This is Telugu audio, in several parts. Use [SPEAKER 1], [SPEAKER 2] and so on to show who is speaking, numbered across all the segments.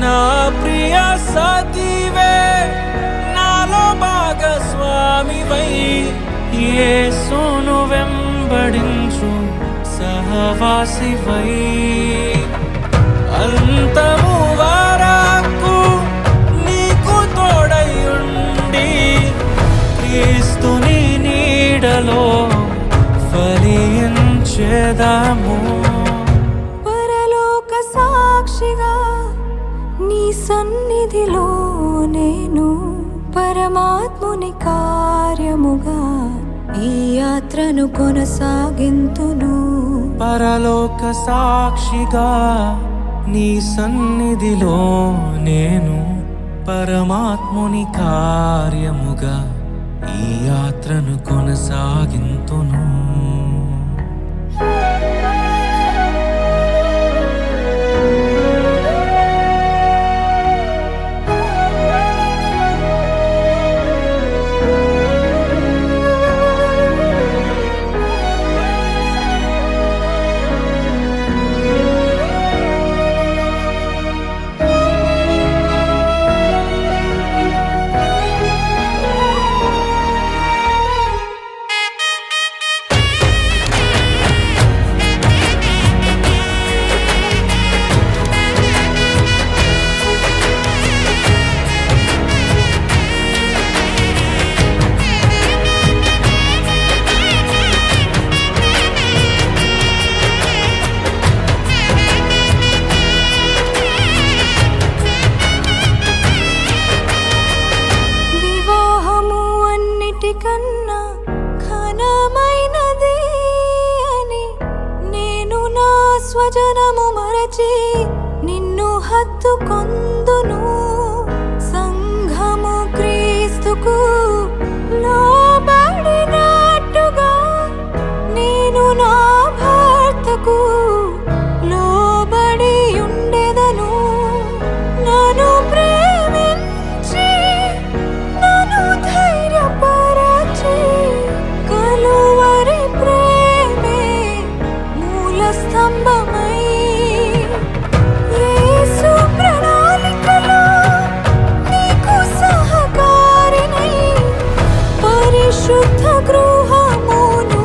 [SPEAKER 1] నా ప్రియ సతివే నాలో భాగస్వామివై యేసును వెంబడించు సహవాసివై అంతము వరకు నీకు తోడయుండి క్రీస్తుని నీడలో ఫలించెదము.
[SPEAKER 2] పరలోక సాక్షిగా నీ సన్నిధిలో నేను పరమాత్ముని కార్యముగా ఈ యాత్రను కొనసాగింతును.
[SPEAKER 1] పరలోక సాక్షిగా నీ సన్నిధిలో నేను పరమాత్ముని కార్యముగా ఈ యాత్రను కొనసాగింతును.
[SPEAKER 2] కన్నా ఘనమైనది అని నేను నా స్వజనము మరచి నిన్ను హత్తుకొందును. సంఘము క్రీస్తుకు లోబడినట్టుగా నేను నా భర్తకు లోబడి ఉండెదను. నన్ను ప్రేమించి నన్ను ధైర్యపరచి కలువరి ప్రేమే మూల స్తంభమై యేసు ప్రణాళికలో నీకు సహకారినై పరిశుద్ధ గృహమును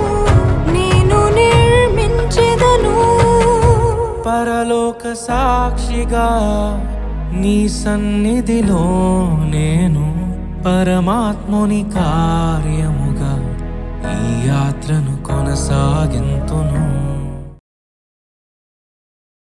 [SPEAKER 2] నేను నిర్మించెదను.
[SPEAKER 1] పరలోక సాక్షిగా నీ సన్నిధిలో నేను పరమాత్ముని కార్యముగా ఈ యాత్రను కొనసాగింతును.